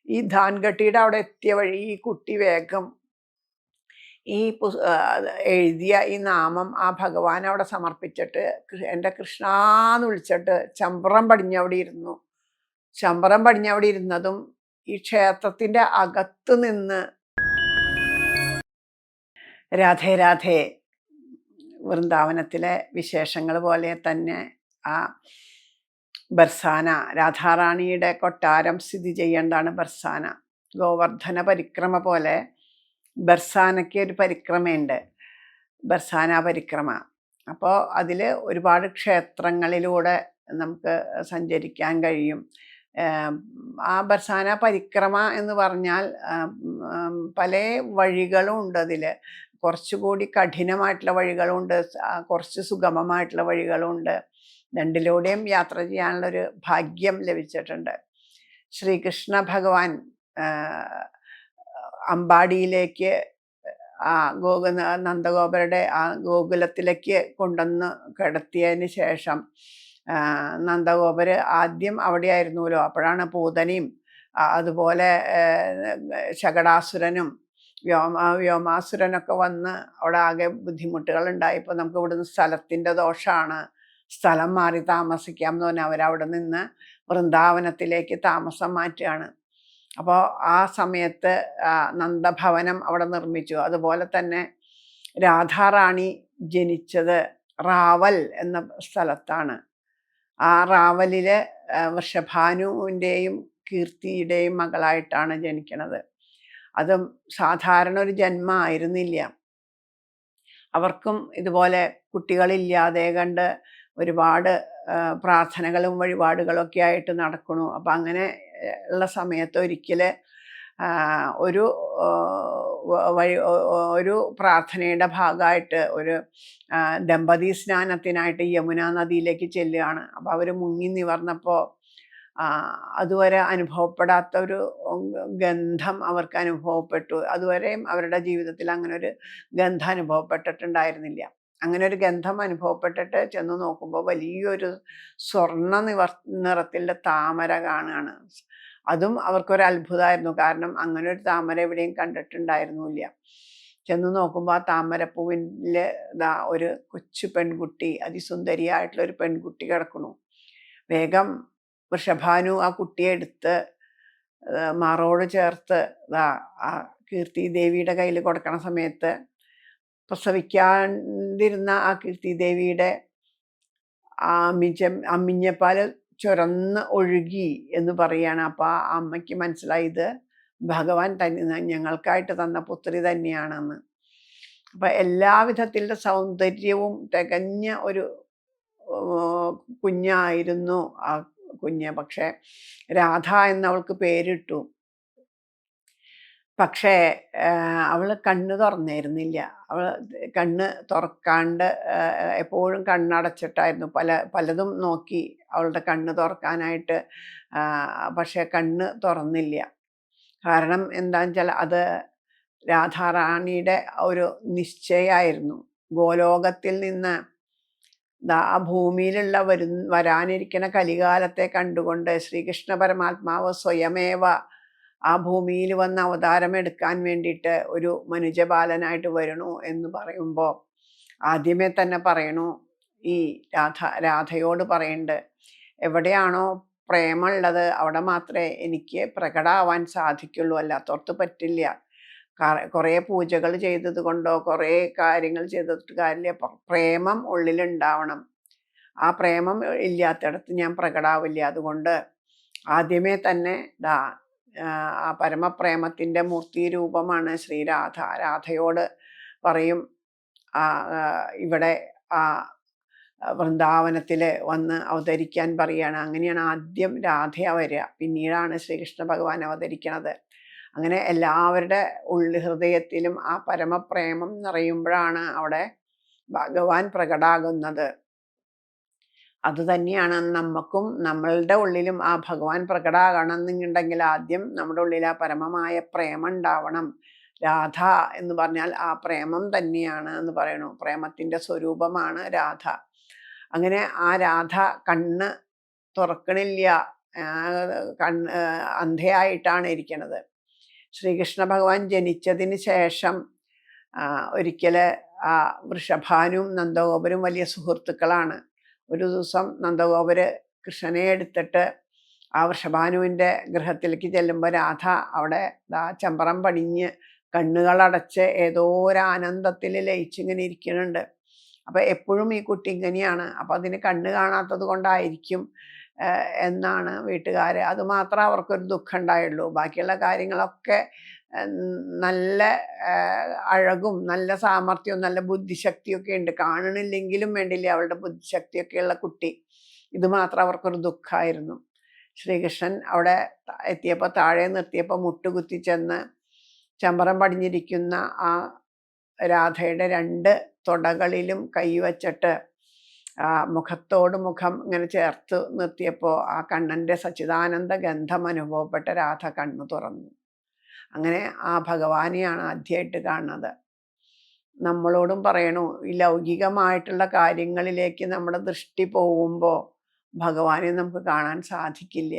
ഈ ധാൻഗട്ടിയുടെ അവിടെ എത്തിയ വഴി ഈ കുട്ടി വേഗം ഈ എഴുതിയ ഈ നാമം ആ ഭഗവാൻ അവിടെ സമർപ്പിച്ചിട്ട് എൻ്റെ കൃഷ്ണാന്ന് വിളിച്ചിട്ട് ചമ്പ്രം പടിഞ്ഞവിടെ ഇരുന്നു. ചമ്പ്രം പടിഞ്ഞവിടെ ഇരുന്നതും ഈ ക്ഷേത്രത്തിൻ്റെ അകത്ത് നിന്ന് രാധേ രാധേ വൃന്ദാവനത്തിലെ വിശേഷങ്ങൾ പോലെ തന്നെ ആ ബർസാന, രാധാറാണിയുടെ കൊട്ടാരം സ്ഥിതി ചെയ്യേണ്ടതാണ് ബർസാന. ഗോവർദ്ധന പരിക്രമ പോലെ ബർസാനയ്ക്ക് ഒരു പരിക്രമയുണ്ട്, ബർസാന പരിക്രമ. അപ്പോൾ അതിൽ ഒരുപാട് ക്ഷേത്രങ്ങളിലൂടെ നമുക്ക് സഞ്ചരിക്കാൻ കഴിയും. ആ ബർസാന പരിക്രമ എന്ന് പറഞ്ഞാൽ പല വഴികളും ഉണ്ട്. അതിൽ കുറച്ചുകൂടി കഠിനമായിട്ടുള്ള വഴികളുണ്ട്, കുറച്ച് സുഗമമായിട്ടുള്ള വഴികളുണ്ട്. രണ്ടിലൂടെയും യാത്ര ചെയ്യാനുള്ളൊരു ഭാഗ്യം ലഭിച്ചിട്ടുണ്ട്. ശ്രീകൃഷ്ണ ഭഗവാൻ അമ്പാടിയിലേക്ക് ആ നന്ദഗോപരുടെ ആ ഗോകുലത്തിലേക്ക് കൊണ്ടുവന്ന് കിടത്തിയതിന് ശേഷം നന്ദഗോപര് ആദ്യം അവിടെയായിരുന്നല്ലോ. അപ്പോഴാണ് പൂതനയും അതുപോലെ ശകടാസുരനും വ്യോമാസുരനൊക്കെ വന്ന് അവിടെ ആകെ ബുദ്ധിമുട്ടുകൾ ഉണ്ടായപ്പോൾ നമുക്ക് ഇവിടുന്ന് സ്ഥലത്തിൻ്റെ ദോഷമാണ്, സ്ഥലം മാറി താമസിക്കാം എന്ന് പറഞ്ഞാൽ അവരവിടെ നിന്ന് വൃന്ദാവനത്തിലേക്ക് താമസം മാറ്റുകയാണ്. അപ്പോൾ ആ സമയത്ത് നന്ദഭവനം അവിടെ നിർമ്മിച്ചു. അതുപോലെ തന്നെ രാധാറാണി ജനിച്ചത് റാവൽ എന്ന സ്ഥലത്താണ്. ആ റാവലില് വൃഷഭാനുവിൻ്റെയും കീർത്തിയുടെയും മകളായിട്ടാണ് ജനിക്കണത്. അതും സാധാരണ ഒരു ജന്മമായിരുന്നില്ല. അവർക്കും ഇതുപോലെ കുട്ടികളില്ലാതെ കണ്ട് ഒരുപാട് പ്രാർത്ഥനകളും വഴിപാടുകളൊക്കെ ആയിട്ട് നടക്കണു. അപ്പം അങ്ങനെ ഉള്ള സമയത്ത് ഒരിക്കൽ ഒരു പ്രാർത്ഥനയുടെ ഭാഗമായിട്ട് ഒരു ദമ്പതി സ്നാനത്തിനായിട്ട് യമുന നദിയിലേക്ക് ചെല്ലുകയാണ്. അപ്പോൾ അവർ മുങ്ങി നിവർന്നപ്പോൾ അതുവരെ അനുഭവപ്പെടാത്ത ഒരു ഗന്ധം അവർക്ക് അനുഭവപ്പെട്ടു. അതുവരെയും അവരുടെ ജീവിതത്തിൽ അങ്ങനെ ഒരു ഗന്ധം അനുഭവപ്പെട്ടിട്ടുണ്ടായിരുന്നില്ല. അങ്ങനെ ഒരു ഗന്ധം അനുഭവപ്പെട്ടിട്ട് ചെന്ന് നോക്കുമ്പോൾ വലിയൊരു സ്വർണ്ണ നിറത്തിലുള്ള താമര കാണുകയാണ്. അതും അവർക്കൊരു അത്ഭുതമായിരുന്നു. കാരണം അങ്ങനെ ഒരു താമര എവിടെയും കണ്ടിട്ടുണ്ടായിരുന്നില്ല. ചെന്ന് നോക്കുമ്പോൾ ആ താമരപ്പൂവിൽ ഒരു കൊച്ചു പെൺകുട്ടി, അതിസുന്ദരിയായിട്ടുള്ള ഒരു പെൺകുട്ടി കിടക്കണു. വേഗം വൃഷഭാനു ആ കുട്ടിയെ എടുത്ത് മാറോട് ചേർത്ത് ആ കീർത്തി ദേവിയുടെ കയ്യിൽ കൊടുക്കണ സമയത്ത് പ്രസവിക്കാണ്ടിരുന്ന ആ കീർത്തി ദേവിയുടെ അമ്മിഞ്ഞപ്പാല് ചുരന്ന് ഒഴുകി എന്ന് പറയാണ്. അപ്പോൾ ആ അമ്മയ്ക്ക് മനസ്സിലായി ഇത് ഭഗവാൻ തന്നെ ഞങ്ങൾക്കായിട്ട് തന്ന പുത്രി തന്നെയാണെന്ന്. അപ്പം എല്ലാവിധത്തിലുള്ള സൗന്ദര്യവും തികഞ്ഞ ഒരു കുഞ്ഞായിരുന്നു ആ കുഞ്ഞ്. പക്ഷെ രാധ എന്നവൾക്ക് പേരിട്ടു. പക്ഷേ അവൾ കണ്ണ് തുറന്നിരുന്നില്ല. അവൾ കണ്ണ് തുറക്കാണ്ട് എപ്പോഴും കണ്ണടച്ചിട്ടായിരുന്നു. പലതും നോക്കി അവളുടെ കണ്ണ് തുറക്കാനായിട്ട്. പക്ഷെ കണ്ണ് തുറന്നില്ല. കാരണം എന്താണെന്ന് വെച്ചാൽ അത് രാധാറാണിയുടെ ഒരു നിശ്ചയമായിരുന്നു. ഗോലോകത്തിൽ നിന്ന് ആ ഭൂമിയിലുള്ള വരാനിരിക്കുന്ന കലികാലത്തെ കണ്ടുകൊണ്ട് ശ്രീകൃഷ്ണ പരമാത്മാവ് സ്വയമേവ ആ ഭൂമിയിൽ വന്ന് അവതാരം എടുക്കാൻ വേണ്ടിയിട്ട് ഒരു മനുജബാലനായിട്ട് വരണു എന്ന് പറയുമ്പോൾ ആദ്യമേ തന്നെ പറയണു, ഈ രാധയോട് പറയുന്നുണ്ട്, എവിടെയാണോ പ്രേമുള്ളത് അവിടെ മാത്രമേ എനിക്ക് പ്രകടമാവാൻ സാധിക്കുള്ളൂ, അല്ലാത്തോർത്ത് പറ്റില്ല. കുറേ പൂജകൾ ചെയ്തത് കൊണ്ടോ കുറേ കാര്യങ്ങൾ ചെയ്തിട്ട് കാര്യമില്ല. പ്രേമം ഉള്ളിലുണ്ടാവണം. ആ പ്രേമം ഇല്ലാത്തിടത്ത് ഞാൻ പ്രകടാവില്ല. അതുകൊണ്ട് ആദ്യമേ തന്നെ ആ പരമപ്രേമത്തിൻ്റെ മൂർത്തി രൂപമാണ് ശ്രീരാധ. രാധയോട് പറയും ഇവിടെ ആ വൃന്ദാവനത്തിൽ വന്ന് അവതരിക്കാൻ പറയുകയാണ്. അങ്ങനെയാണ് ആദ്യം രാധ വരിക, പിന്നീടാണ് ശ്രീകൃഷ്ണ ഭഗവാൻ അവതരിക്കണത്. അങ്ങനെ എല്ലാവരുടെ ഹൃദയത്തിലും ആ പരമപ്രേമം നിറയുമ്പോഴാണ് അവിടെ ഭഗവാൻ പ്രകടാകുന്നത്. അതുതന്നെയാണ് നമുക്കും നമ്മളുടെ ഉള്ളിലും ആ ഭഗവാൻ പ്രകടാകണം എന്നുണ്ടെങ്കിൽ ആദ്യം നമ്മുടെ ഉള്ളിൽ ആ പരമമായ പ്രേമം ഉണ്ടാവണം. രാധ എന്ന് പറഞ്ഞാൽ ആ പ്രേമം തന്നെയാണ് എന്ന് പറയണു. പ്രേമത്തിൻ്റെ സ്വരൂപമാണ് രാധ. അങ്ങനെ ആ രാധ കണ്ണ് തുറക്കണില്ല അന്ധയായിട്ടാണ് ഇരിക്കുന്നത്. ശ്രീകൃഷ്ണ ഭഗവാൻ ജനിച്ചതിന് ശേഷം ഒരിക്കൽ വൃഷഭാനും നന്ദഗോപരും വലിയ സുഹൃത്തുക്കളാണ്. ഒരു ദിവസം നന്ദഗോപര് കൃഷ്ണനെ എടുത്തിട്ട് ആ വൃഷഭാനുവിൻ്റെ ഗൃഹത്തിലേക്ക് ചെല്ലുമ്പോൾ രാധ അവിടെ ചെമ്പറം പടിഞ്ഞ് കണ്ണുകളടച്ച് ഏതോ ഒരു ആനന്ദത്തിൽ ലയിച്ചിങ്ങനെ ഇരിക്കുന്നുണ്ട്. അപ്പം എപ്പോഴും ഈ കുട്ടി ഇങ്ങനെയാണ്, അപ്പം അതിന് കണ്ണ് കാണാത്തത് കൊണ്ടായിരിക്കും എന്നാണ് വീട്ടുകാർ. അതുമാത്രം അവർക്കൊരു ദുഃഖം ഉണ്ടായുള്ളൂ. ബാക്കിയുള്ള കാര്യങ്ങളൊക്കെ നല്ല അഴകും നല്ല സാമർഥ്യവും നല്ല ബുദ്ധിശക്തിയൊക്കെ ഉണ്ട്. കാണണില്ലെങ്കിലും വേണ്ടില്ല അവളുടെ ബുദ്ധിശക്തിയൊക്കെയുള്ള കുട്ടി. ഇത് മാത്രം അവർക്കൊരു ദുഃഖമായിരുന്നു. ശ്രീകൃഷ്ണൻ അവിടെ എത്തിയപ്പോൾ താഴെ നിർത്തിയപ്പോൾ മുട്ടുകുത്തി ചെന്ന് ചമ്പറം പടിഞ്ഞിരിക്കുന്ന ആ രാധയുടെ 2 തുടകളിലും കൈവച്ചിട്ട് മുഖത്തോട് മുഖം ഇങ്ങനെ ചേർത്ത് നിർത്തിയപ്പോൾ ആ കണ്ണൻ്റെ സച്ചിദാനന്ദ ഗന്ധം അനുഭവപ്പെട്ട രാധ കണ്ണു തുറന്നു. അങ്ങനെ ആ ഭഗവാനെയാണ് ആദ്യമായിട്ട് കാണുന്നത്. നമ്മളോടും പറയണു, ഈ ലൗകികമായിട്ടുള്ള കാര്യങ്ങളിലേക്ക് നമ്മുടെ ദൃഷ്ടി പോകുമ്പോൾ ഭഗവാനെ നമുക്ക് കാണാൻ സാധിക്കില്ല.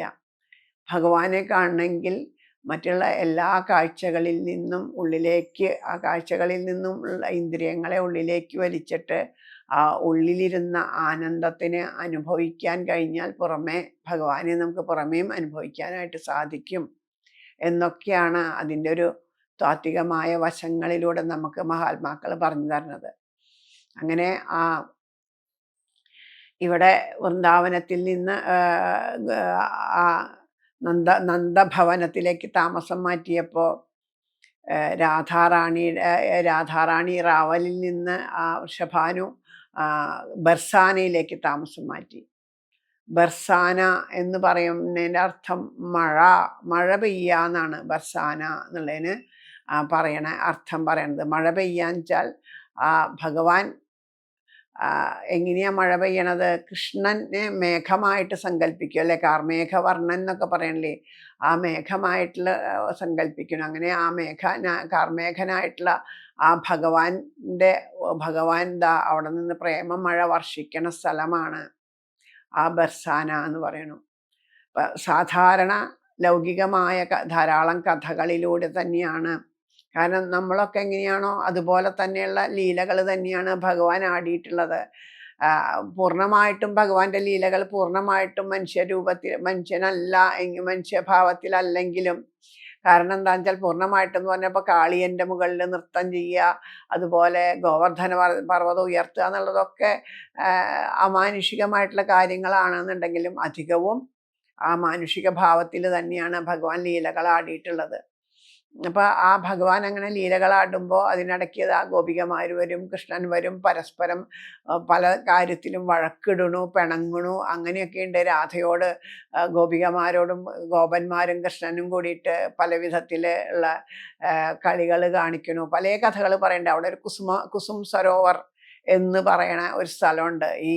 ഭഗവാനെ കാണണമെങ്കിൽ മറ്റുള്ള എല്ലാ കാഴ്ചകളിൽ നിന്നും ഉള്ളിലേക്ക്, ആ കാഴ്ചകളിൽ നിന്നും ഉള്ള ഇന്ദ്രിയങ്ങളെ ഉള്ളിലേക്ക് വലിച്ചിട്ട് ആ ഉള്ളിലിരുന്ന ആനന്ദത്തിനെ അനുഭവിക്കാൻ കഴിഞ്ഞാൽ പുറമേ ഭഗവാനെ നമുക്ക് പുറമേയും അനുഭവിക്കാനായിട്ട് സാധിക്കും എന്നൊക്കെയാണ് അതിൻ്റെ ഒരു താത്വികമായ വശങ്ങളിലൂടെ നമുക്ക് മഹാത്മാക്കൾ പറഞ്ഞു തരുന്നത്. അങ്ങനെ ഇവിടെ വൃന്ദാവനത്തിൽ നിന്ന് നന്ദഭവനത്തിലേക്ക് താമസം മാറ്റിയപ്പോൾ രാധാറാണി റാവലിൽ നിന്ന് വൃഷഭാനു ബർസാനയിലേക്ക് താമസം മാറ്റി. ബർസാന എന്ന് പറയുന്നതിൻ്റെ അർത്ഥം മഴ പെയ്യാന്നാണ്. ബർസാന എന്നുള്ളതിന് പറയണ അർത്ഥം പറയണത് മഴ പെയ്യാന്ന് വെച്ചാൽ ഭഗവാൻ എങ്ങനെയാ മഴ പെയ്യണത്? കൃഷ്ണനെ മേഘമായിട്ട് സങ്കല്പിക്കും അല്ലെ, കാർമേഘവർണ്ണൻ എന്നൊക്കെ പറയണില്ലേ, ആ മേഘമായിട്ടുള്ള സങ്കല്പിക്കണം. അങ്ങനെ ആ കാർമേഘനായിട്ടുള്ള ആ ഭഗവാൻ അവിടെ നിന്ന് പ്രേമ മഴ വർഷിക്കണ സ്ഥലമാണ് ആ ബർസാന എന്ന് പറയണു. സാധാരണ ലൗകികമായ ധാരാളം കഥകളിലൂടെ തന്നെയാണ്, കാരണം നമ്മളൊക്കെ എങ്ങനെയാണോ അതുപോലെ തന്നെയുള്ള ലീലകൾ തന്നെയാണ് ഭഗവാൻ ആടിയിട്ടുള്ളത്. പൂർണ്ണമായിട്ടും ഭഗവാന്റെ ലീലകൾ പൂർണ്ണമായിട്ടും മനുഷ്യനല്ല മനുഷ്യഭാവത്തിലല്ലെങ്കിലും, കാരണം എന്താ വെച്ചാൽ പൂർണ്ണമായിട്ടെന്ന് പറഞ്ഞപ്പോൾ കാളിയൻ്റെ മുകളിൽ നൃത്തം ചെയ്യുക, അതുപോലെ ഗോവർദ്ധന പർവ്വതം ഉയർത്തുക എന്നുള്ളതൊക്കെ അമാനുഷികമായിട്ടുള്ള കാര്യങ്ങളാണെന്നുണ്ടെങ്കിലും അധികവും ആ മാനുഷിക ഭാവത്തിൽ തന്നെയാണ് ഭഗവാൻ ലീലകൾ ആടിയിട്ടുള്ളത്. അപ്പോൾ ആ ഭഗവാൻ അങ്ങനെ ലീലകളാടുമ്പോൾ അതിനിടയ്ക്ക് ഗോപികമാർ വരും, കൃഷ്ണൻ വരും, പരസ്പരം പല കാര്യത്തിലും വഴക്കിടണു, പിണങ്ങണു, അങ്ങനെയൊക്കെ ഉണ്ട്. രാധയോട് ഗോപികമാരോടും ഗോപന്മാരും കൃഷ്ണനും കൂടിയിട്ട് പല വിധത്തിലുള്ള കളികൾ കാണിക്കണു. പല കഥകൾ പറയണ്ട. അവിടെ ഒരു കുസും സരോവർ എന്ന് പറയണ ഒരു സ്ഥലമുണ്ട് ഈ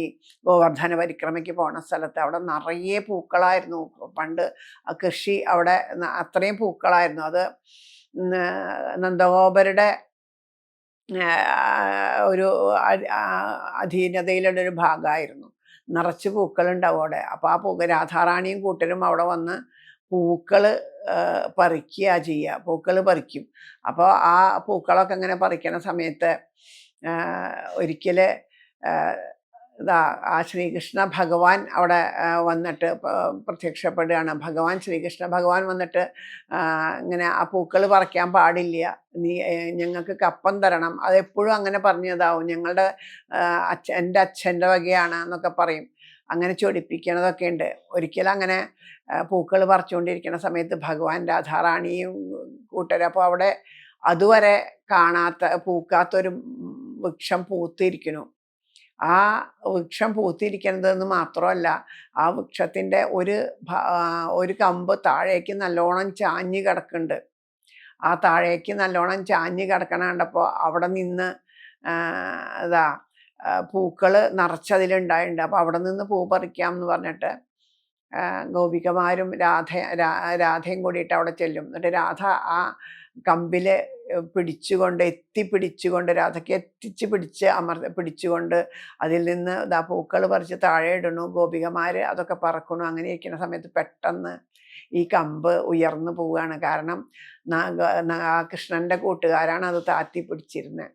ഗോവർദ്ധന പരിക്രമയ്ക്ക് പോണ സ്ഥലത്ത്. അവിടെ നിറയെ പൂക്കളായിരുന്നു. പണ്ട് കൃഷി അവിടെ അത്രയും പൂക്കളായിരുന്നു. അത് നന്ദഗോപരുടെ ഒരു അധീനതയിലുള്ളൊരു ഭാഗമായിരുന്നു. നിറച്ച് പൂക്കളുണ്ടാവും അവിടെ. അപ്പോൾ ആ രാധാറാണിയും കൂട്ടരും അവിടെ വന്ന് പൂക്കൾ പറിക്കുക ചെയ്യുക. പൂക്കൾ പറിക്കും. അപ്പോൾ ആ പൂക്കളൊക്കെ ഇങ്ങനെ പറിക്കണ സമയത്ത് ഒരിക്കൽ ആ ശ്രീകൃഷ്ണ ഭഗവാൻ അവിടെ വന്നിട്ട് പ്രത്യക്ഷപ്പെടുകയാണ്. ശ്രീകൃഷ്ണ ഭഗവാൻ വന്നിട്ട് ഇങ്ങനെ ആ പൂക്കൾ പറിക്കാൻ പാടില്ല, ഞങ്ങൾക്ക് കപ്പം തരണം, അതെപ്പോഴും അങ്ങനെ പറഞ്ഞതാവും, ഞങ്ങളുടെ എൻ്റെ അച്ഛൻ്റെ വകയാണ് എന്നൊക്കെ പറയും. അങ്ങനെ ചൊടിപ്പിക്കണതൊക്കെ ഉണ്ട്. ഒരിക്കലും അങ്ങനെ പൂക്കൾ പറിച്ചുകൊണ്ടിരിക്കുന്ന സമയത്ത് ഭഗവാൻ രാധാറാണിയും കൂട്ടരും, അപ്പോൾ അവിടെ അതുവരെ പൂക്കാത്തൊരു വൃക്ഷം പൂത്തിരിക്കുന്നു. ആ വൃക്ഷം പൂത്തിരിക്കുന്നതെന്ന് മാത്രമല്ല, ആ വൃക്ഷത്തിൻ്റെ ഒരു കമ്പ് താഴേക്ക് നല്ലോണം ചാഞ്ഞ് കിടക്കുന്നുണ്ട്. ആ താഴേക്ക് നല്ലോണം ചാഞ്ഞ് കിടക്കണ കണ്ടപ്പോൾ അവിടെ നിന്ന് പൂക്കൾ നിറച്ചതിലുണ്ടായിട്ടുണ്ട്. അപ്പോൾ അവിടെ നിന്ന് പൂ പറിക്കാം എന്ന് പറഞ്ഞിട്ട് ഗോപികമാരും രാധയും കൂടിയിട്ട് അവിടെ ചെല്ലും. എന്നിട്ട് രാധ ആ കമ്പിൽ എത്തിപ്പിടിച്ചുകൊണ്ട് രാധയ്ക്ക് പിടിച്ചുകൊണ്ട് അതിൽ നിന്ന് പൂക്കൾ പറിച്ച് താഴെ ഇടണു. ഗോപികമാര് അതൊക്കെ പറക്കണു. അങ്ങനെ ഇരിക്കുന്ന സമയത്ത് പെട്ടെന്ന് ഈ കമ്പ് ഉയർന്നു പോവുകയാണ്. കാരണം കൃഷ്ണന്റെ കൂട്ടുകാരാണ് അത് താത്തി പിടിച്ചിരുന്നത്.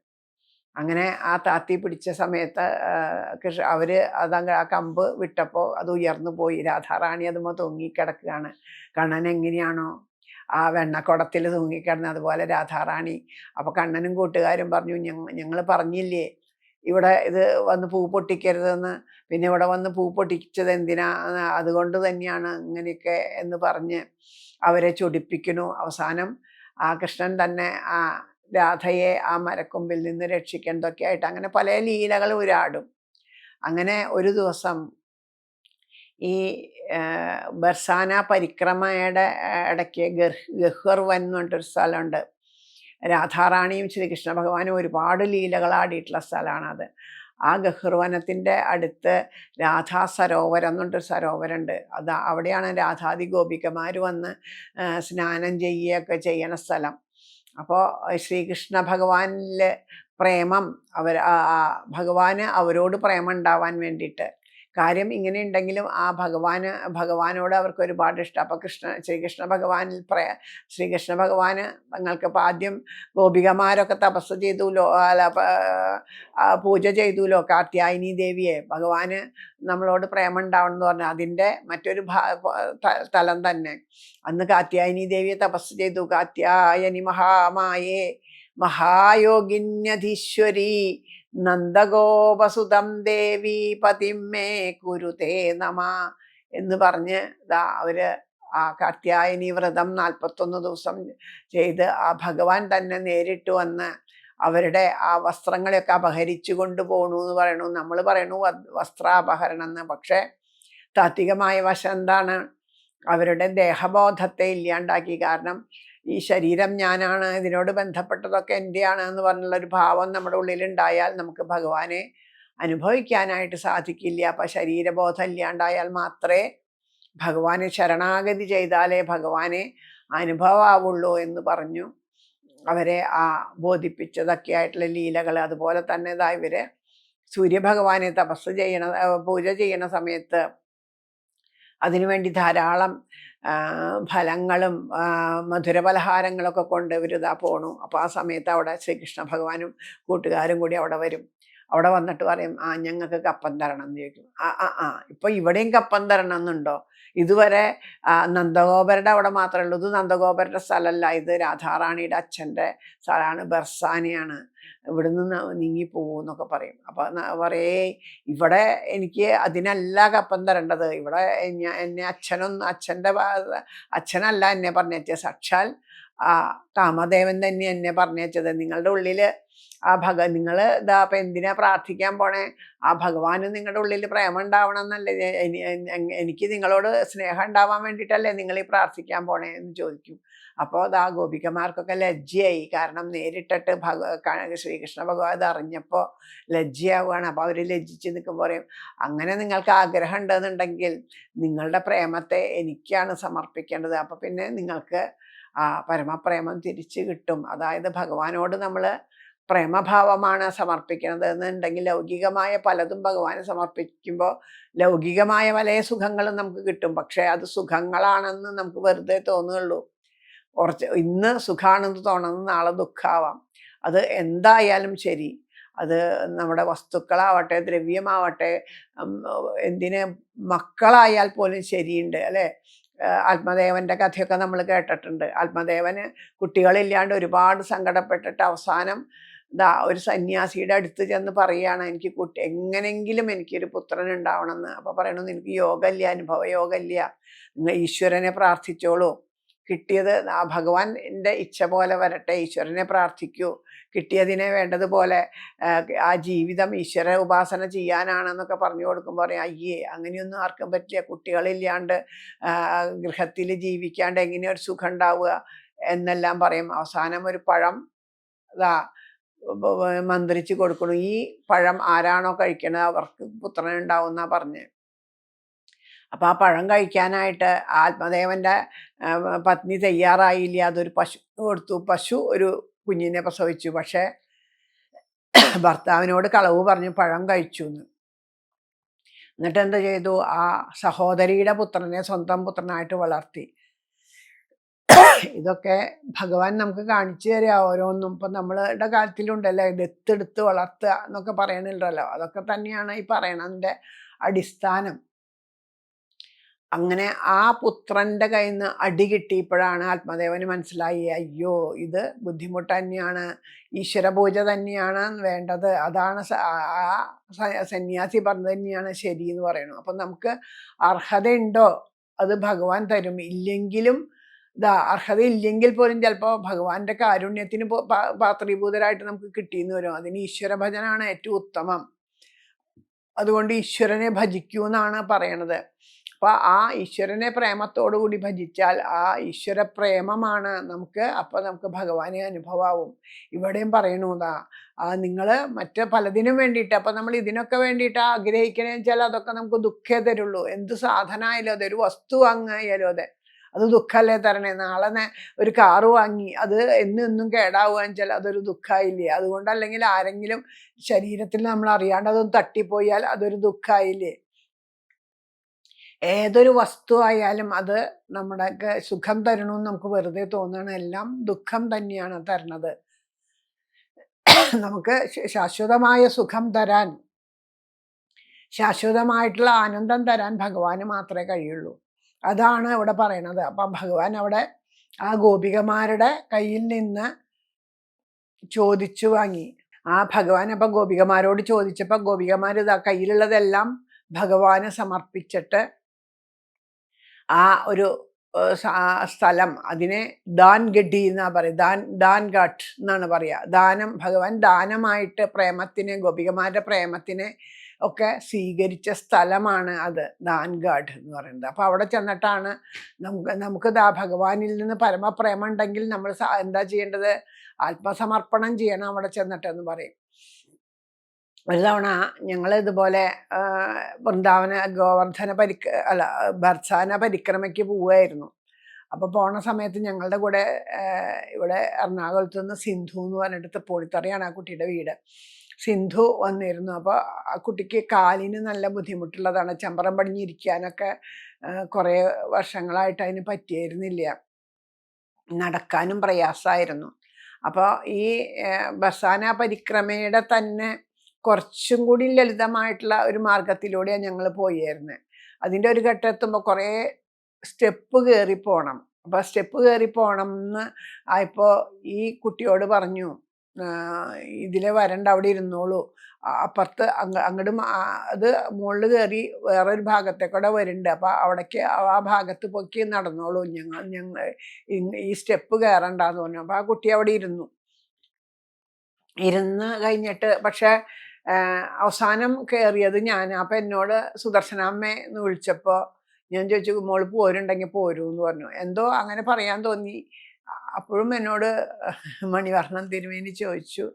അങ്ങനെ ആ താത്തി പിടിച്ച സമയത്ത് അവര് ആ കമ്പ് വിട്ടപ്പോൾ അത് ഉയർന്നു പോയി. രാധാറാണി അതുമ്പോൾ തൂങ്ങിക്കിടക്കുകയാണ്. കണ്ണൻ എങ്ങനെയാണോ ആ വെണ്ണക്കുടത്തിൽ തൂങ്ങിക്കിടന്നത് അതുപോലെ രാധാറാണി. അപ്പൊ കണ്ണനും കൂട്ടുകാരും പറഞ്ഞു, ഞങ്ങൾ പറഞ്ഞില്ലേ ഇവിടെ ഇത് വന്ന് പൂ പൊട്ടിക്കരുതെന്ന്, പിന്നെ ഇവിടെ വന്ന് പൂ പൊട്ടിച്ചത് എന്തിനാ, അതുകൊണ്ട് തന്നെയാണ് ഇങ്ങനെയൊക്കെ എന്ന് പറഞ്ഞ് അവരെ ചൊടിപ്പിക്കുന്നു. അവസാനം ആ കൃഷ്ണൻ തന്നെ ആ രാധയെ ആ മരക്കൊമ്പിൽ നിന്ന് രക്ഷിക്കുന്നതൊക്കെ ആയിട്ട് അങ്ങനെ പല ലീലകൾ ഉരാടും. അങ്ങനെ ഒരു ദിവസം ഈ ബർസാന പരിക്രമയുടെ ഇടയ്ക്ക് ഗഹ്വർവൻ എന്ന് പറഞ്ഞിട്ടൊരു സ്ഥലമുണ്ട്. രാധാറാണിയും ശ്രീകൃഷ്ണ ഭഗവാനും ഒരുപാട് ലീലകൾ ആടിയിട്ടുള്ള സ്ഥലമാണത്. ആ ഗഹ്വർവനത്തിൻ്റെ അടുത്ത് രാധാ സരോവരം എന്ന് പറഞ്ഞിട്ടൊരു സരോവരമുണ്ട്. അവിടെയാണ് രാധാദി ഗോപികമാർ വന്ന് സ്നാനം ചെയ്യുകയൊക്കെ ചെയ്യണ സ്ഥലം. അപ്പോൾ ശ്രീകൃഷ്ണ ഭഗവാനിൽ പ്രേമം ഭഗവാന് അവരോട് പ്രേമം ഉണ്ടാവാൻ വേണ്ടിയിട്ട്, കാര്യം ഇങ്ങനെ ഉണ്ടെങ്കിലും ആ ഭഗവാനോട് അവർക്ക് ഒരുപാട് ഇഷ്ടം. അപ്പോൾ ശ്രീകൃഷ്ണ ഭഗവാന് തങ്ങൾക്കിപ്പോൾ ആദ്യം ഗോപികമാരൊക്കെ തപസ് ചെയ്തുല്ലോ, പൂജ ചെയ്തുല്ലോ കാർത്യായനി ദേവിയെ. ഭഗവാന് നമ്മളോട് പ്രേമം ഉണ്ടാവണം എന്ന് പറഞ്ഞാൽ അതിൻ്റെ മറ്റൊരു തലം തന്നെ. അന്ന് കാർത്യായനി ദേവിയെ തപസ് ചെയ്തു. കാർത്യായനി മഹാമായേ മഹായോഗിന്യധീശ്വരി നന്ദഗോപസുതം ദേവി പതിമേ കുരുതേ നമ എന്ന് പറഞ്ഞ് അവര് ആ കാർത്യായനി വ്രതം 41 ദിവസം ചെയ്ത് ആ ഭഗവാൻ തന്നെ നേരിട്ട് വന്ന് അവരുടെ ആ വസ്ത്രങ്ങളെയൊക്കെ അപഹരിച്ചു കൊണ്ടുപോകണു എന്ന് പറയണു. നമ്മൾ പറയണു വസ്ത്രാപഹരണം എന്ന്. പക്ഷെ താത്വികമായ വശം എന്താണ്? അവരുടെ ദേഹബോധത്തെ ഇല്ലാണ്ടാക്കി. കാരണം ഈ ശരീരം ഞാനാണ്, ഇതിനോട് ബന്ധപ്പെട്ടതൊക്കെ എൻ്റെയാണ് എന്ന് പറഞ്ഞുള്ളൊരു ഭാവം നമ്മുടെ ഉള്ളിലുണ്ടായാൽ നമുക്ക് ഭഗവാനെ അനുഭവിക്കാനായിട്ട് സാധിക്കില്ല. അപ്പം ശരീരബോധം ഇല്ലാണ്ടായാൽ മാത്രമേ ഭഗവാനെ ശരണാഗതി ചെയ്താലേ ഭഗവാനെ അനുഭവമാവുള്ളൂ എന്ന് പറഞ്ഞു അവരെ ആ ബോധിപ്പിച്ചതൊക്കെ ആയിട്ടുള്ള ലീലകൾ. അതുപോലെ തന്നെ ഇവര് സൂര്യഭഗവാനെ പൂജ ചെയ്യണ സമയത്ത് അതിനുവേണ്ടി ധാരാളം ഫലങ്ങളും മധുരപലഹാരങ്ങളൊക്കെ കൊണ്ട് ഇവർ പോണു. അപ്പോൾ ആ സമയത്ത് അവിടെ ശ്രീകൃഷ്ണ ഭഗവാനും കൂട്ടുകാരും കൂടി അവിടെ വരും. അവിടെ വന്നിട്ട് പറയും, ഞങ്ങൾക്ക് കപ്പം തരണം എന്ന് ചോദിക്കും. ഇപ്പൊ ഇവിടെയും കപ്പം തരണം എന്നുണ്ടോ? ഇതുവരെ നന്ദഗോപരുടെ അവിടെ മാത്രമേ ഉള്ളൂ. ഇത് നന്ദഗോപരുടെ സ്ഥലമല്ല, ഇത് രാധാറാണിയുടെ അച്ഛൻ്റെ സ്ഥലമാണ്, ബർസാനയാണ്, ഇവിടെ നിന്ന് നീങ്ങിപ്പോകും എന്നൊക്കെ പറയും. അപ്പൊ പറയേ, ഇവിടെ എനിക്ക് അതിനല്ല കപ്പം തരേണ്ടത്. ഇവിടെ എന്നെ അച്ഛനല്ല എന്നെ പറഞ്ഞേച്ചത്, സാക്ഷാൽ കാമദേവൻ തന്നെ എന്നെ പറഞ്ഞേച്ചത്. നിങ്ങളുടെ ഉള്ളില് നിങ്ങൾ ഇപ്പം എന്തിനാ പ്രാർത്ഥിക്കാൻ പോണേ? ആ ഭഗവാന് നിങ്ങളുടെ ഉള്ളിൽ പ്രേമം ഉണ്ടാവണം എന്നല്ലേ, എനിക്ക് നിങ്ങളോട് സ്നേഹം ഉണ്ടാവാൻ വേണ്ടിയിട്ടല്ലേ നിങ്ങൾ ഈ പ്രാർത്ഥിക്കാൻ പോണേ എന്ന് ചോദിക്കും. അപ്പോൾ ഗോപികമാർക്കൊക്കെ ലജ്ജയായി. കാരണം നേരിട്ടിട്ട് ശ്രീകൃഷ്ണ ഭഗവാൻ അറിഞ്ഞപ്പോൾ ലജ്ജയാവുകയാണ്. അപ്പോൾ അവർ ലജ്ജിച്ച് നിൽക്കുമ്പോൾ പറയും, അങ്ങനെ നിങ്ങൾക്ക് ആഗ്രഹം ഉണ്ടെന്നുണ്ടെങ്കിൽ നിങ്ങളുടെ പ്രേമത്തെ എനിക്കാണ് സമർപ്പിക്കേണ്ടത്. അപ്പോൾ പിന്നെ നിങ്ങൾക്ക് പരമപ്രേമം തിരിച്ചു കിട്ടും. അതായത് ഭഗവാനോട് നമ്മൾ പ്രേമഭാവമാണ് സമർപ്പിക്കുന്നത് എന്നുണ്ടെങ്കിൽ ലൗകികമായ പലതും ഭഗവാന് സമർപ്പിക്കുമ്പോൾ ലൗകികമായ പല സുഖങ്ങളും നമുക്ക് കിട്ടും. പക്ഷെ അത് സുഖങ്ങളാണെന്ന് നമുക്ക് വെറുതെ തോന്നുകയുള്ളൂ. ഇന്ന് സുഖാണെന്ന് തോന്നുന്നത് നാളെ ദുഃഖാവാം. അത് എന്തായാലും ശരി, അത് നമ്മുടെ വസ്തുക്കളാവട്ടെ, ദ്രവ്യമാവട്ടെ, എന്തിന് മക്കളായാൽ പോലും ശരിയുണ്ട് അല്ലേ? ആത്മദേവന്റെ കഥയൊക്കെ നമ്മൾ കേട്ടിട്ടുണ്ട്. ആത്മദേവന് കുട്ടികളില്ലാണ്ട് ഒരുപാട് സങ്കടപ്പെട്ടിട്ട് അവസാനം ഒരു സന്യാസിയുടെ അടുത്ത് ചെന്ന് പറയുകയാണ്, എനിക്ക് എങ്ങനെങ്കിലും എനിക്കൊരു പുത്രൻ ഉണ്ടാവണമെന്ന്. അപ്പോൾ പറയണു, നിനക്ക് യോഗമില്ല, അനുഭവ യോഗമില്ല, നിങ്ങൾ ഈശ്വരനെ പ്രാർത്ഥിച്ചോളൂ, കിട്ടിയത് ആ ഭഗവാന്റെ ഇച്ഛ പോലെ വരട്ടെ, ഈശ്വരനെ പ്രാർത്ഥിക്കൂ, കിട്ടിയതിനെ വേണ്ടതുപോലെ ആ ജീവിതം ഈശ്വര ഉപാസന ചെയ്യാനാണെന്നൊക്കെ പറഞ്ഞു കൊടുക്കുമ്പോൾ പറയാം, അയ്യേ അങ്ങനെയൊന്നും ആർക്കും പറ്റില്ല, കുട്ടികളില്ലാണ്ട് ഗൃഹത്തിൽ ജീവിക്കാണ്ട് എങ്ങനെ ഒരു സുഖം ഉണ്ടാവുക എന്നെല്ലാം പറയും. അവസാനം ഒരു പഴം മന്ത്രിച്ച് കൊടുക്കണം. ഈ പഴം ആരാണോ കഴിക്കണത് അവർക്ക് പുത്രൻ ഉണ്ടാവും എന്നാ പറഞ്ഞ്. അപ്പം ആ പഴം കഴിക്കാനായിട്ട് ആത്മദേവൻ്റെ പത്നി തയ്യാറായില്ല. അതൊരു പശു കൊടുത്തു. പശു ഒരു കുഞ്ഞിനെ പ്രസവിച്ചു. പക്ഷേ ഭർത്താവിനോട് കളവ് പറഞ്ഞു പഴം കഴിച്ചു എന്ന്. എന്നിട്ട് എന്ത് ചെയ്തു? ആ സഹോദരിയുടെ പുത്രനെ സ്വന്തം പുത്രനായിട്ട് വളർത്തി. ഇതൊക്കെ ഭഗവാൻ നമുക്ക് കാണിച്ചു തരിക ഓരോന്നും. ഇപ്പം നമ്മളുടെ കാലത്തിലുണ്ടല്ലോ ദത്തെടുത്ത് വളർത്തുക എന്നൊക്കെ പറയണില്ലല്ലോ. അതൊക്കെ തന്നെയാണ് ഈ പറയണതിൻ്റെ അടിസ്ഥാനം. അങ്ങനെ ആ പുത്രൻ്റെ കയ്യിൽ നിന്ന് അടി കിട്ടിയപ്പോഴാണ് ആത്മദേവന് മനസ്സിലായി, അയ്യോ ഇത് ബുദ്ധിമുട്ട് തന്നെയാണ്, ഈശ്വരപൂജ തന്നെയാണ് വേണ്ടത്, അതാണ് ആ സന്യാസി പറഞ്ഞത് തന്നെയാണ് ശരി എന്ന് പറയണു. അപ്പം നമുക്ക് അർഹതയുണ്ടോ അത് ഭഗവാൻ തരും. ഇല്ലെങ്കിലും അർഹത ഇല്ലെങ്കിൽ പോലും ചിലപ്പോൾ ഭഗവാന്റെ കാരുണ്യത്തിന് പാത്രീഭൂതരായിട്ട് നമുക്ക് കിട്ടിയെന്ന് വരും. അതിന് ഈശ്വര ഭജനാണ് ഏറ്റവും ഉത്തമം. അതുകൊണ്ട് ഈശ്വരനെ ഭജിക്കൂ എന്നാണ് പറയണത്. അപ്പൊ ആ ഈശ്വരനെ പ്രേമത്തോടു കൂടി ഭജിച്ചാൽ ആ ഈശ്വര പ്രേമമാണ് നമുക്ക് ഭഗവാനെ അനുഭവമാവും. ഇവിടെയും പറയണതാ നിങ്ങൾ മറ്റ് പലതിനും വേണ്ടിയിട്ട്, അപ്പൊ നമ്മൾ ഇതിനൊക്കെ വേണ്ടിയിട്ട് ആഗ്രഹിക്കണേ വെച്ചാൽ അതൊക്കെ നമുക്ക് ദുഃഖേ തരുള്ളൂ. എന്ത് സാധനം ആയാലും അതെ, ഒരു വസ്തു വാങ്ങിയാലും അതെ, അത് ദുഃഖമല്ലേ തരണേ. നാളെ ഒരു കാറ് വാങ്ങി അത് എന്നും കേടാവുക വെച്ചാൽ അതൊരു ദുഃഖമായില്ലേ. അതുകൊണ്ട് അല്ലെങ്കിൽ ആരെങ്കിലും ശരീരത്തിൽ നമ്മൾ അറിയാണ്ട് അതൊന്ന് തട്ടിപ്പോയാൽ അതൊരു ദുഃഖമായില്ലേ. ഏതൊരു വസ്തു ആയാലും അത് നമ്മുടെ സുഖം തരണമെന്ന് നമുക്ക് വെറുതെ തോന്നണം. എല്ലാം ദുഃഖം തന്നെയാണ് തരണത്. നമുക്ക് ശാശ്വതമായ സുഖം തരാൻ, ശാശ്വതമായിട്ടുള്ള ആനന്ദം തരാൻ ഭഗവാന് മാത്രമേ കഴിയുള്ളൂ. അതാണ് ഇവിടെ പറയണത്. അപ്പം ഭഗവാൻ അവിടെ ആ ഗോപികമാരുടെ കയ്യിൽ നിന്ന് ചോദിച്ചു വാങ്ങി. ആ ഭഗവാൻ അപ്പം ഗോപികമാരോട് ചോദിച്ചപ്പോൾ ഗോപികമാർ കയ്യിലുള്ളതെല്ലാം ഭഗവാന് സമർപ്പിച്ചിട്ട് ആ ഒരു സ്ഥലം, അതിനെ ദാൻഗഡി എന്നാ പറയുക, ദാൻഘാട്ട് എന്നാണ് പറയുക. ദാനം, ഭഗവാൻ ദാനമായിട്ട് പ്രേമത്തിനെ, ഗോപികമാരുടെ പ്രേമത്തിനെ ഒക്കെ സ്വീകരിച്ച സ്ഥലമാണ് അത്, ദാൻഘാട്ട് എന്ന് പറയുന്നത്. അപ്പൊ അവിടെ ചെന്നിട്ടാണ് നമുക്ക് ഭഗവാനിൽ നിന്ന് പരമപ്രേമം ഉണ്ടെങ്കിൽ നമ്മൾ എന്താ ചെയ്യേണ്ടത്? ആത്മസമർപ്പണം ചെയ്യണം അവിടെ ചെന്നിട്ടെന്ന് പറയും. ഒരു തവണ ഞങ്ങൾ ഇതുപോലെ വൃന്ദാവന ബർസാന പരിക്രമയ്ക്ക് പോവുമായിരുന്നു. അപ്പൊ പോണ സമയത്ത് ഞങ്ങളുടെ കൂടെ ഇവിടെ എറണാകുളത്ത് നിന്ന് സിന്ധു എന്ന് പറഞ്ഞിട്ട് തൃപ്പൂണിത്തറയാണ് ആ കുട്ടിയുടെ വീട്. സിന്ധു വന്നിരുന്നു. അപ്പോൾ ആ കുട്ടിക്ക് കാലിന് നല്ല ബുദ്ധിമുട്ടുള്ളതാണ്. ചമ്പറം പടിഞ്ഞിരിക്കാനൊക്കെ കുറേ വർഷങ്ങളായിട്ട് അതിന് പറ്റിയിരുന്നില്ല. നടക്കാനും പ്രയാസമായിരുന്നു. അപ്പോൾ ഈ ബർസാന പരിക്രമയുടെ തന്നെ കുറച്ചും കൂടി ലളിതമായിട്ടുള്ള ഒരു മാർഗത്തിലൂടെയാണ് ഞങ്ങൾ പോയിരുന്നത്. അതിൻ്റെ ഒരു ഘട്ടം എത്തുമ്പോൾ കുറേ സ്റ്റെപ്പ് കയറി പോകണം. അപ്പോൾ സ്റ്റെപ്പ് കയറി പോകണം എന്ന് ആയപ്പോൾ ഈ കുട്ടിയോട് പറഞ്ഞു, ഇതിലെ വരണ്ട, അവിടെ ഇരുന്നോളൂ, അപ്പുറത്ത് അങ്ങോട്ട് അത് മുകളിൽ കയറി വേറൊരു ഭാഗത്തേക്കൂടെ വരുന്നുണ്ട്, അപ്പോൾ അവിടേക്ക് ആ ഭാഗത്ത് പൊക്കി നടന്നോളൂ, ഞങ്ങൾ ഈ സ്റ്റെപ്പ് കയറണ്ടെന്ന് പറഞ്ഞു. അപ്പോൾ ആ കുട്ടി അവിടെ ഇരുന്ന് കഴിഞ്ഞിട്ട് പക്ഷെ അവസാനം കയറിയത് ഞാൻ. അപ്പം എന്നോട് സുദർശനാമ്മ എന്ന് വിളിച്ചപ്പോൾ ഞാൻ ചോദിച്ചു, മോള് പോരുണ്ടെങ്കിൽ പോരൂ എന്ന് പറഞ്ഞു. എന്തോ അങ്ങനെ പറയാൻ തോന്നി. അപ്പോഴും എന്നോട് മണിവർണ്ണൻ തിരുമേനി ചോദിച്ചു,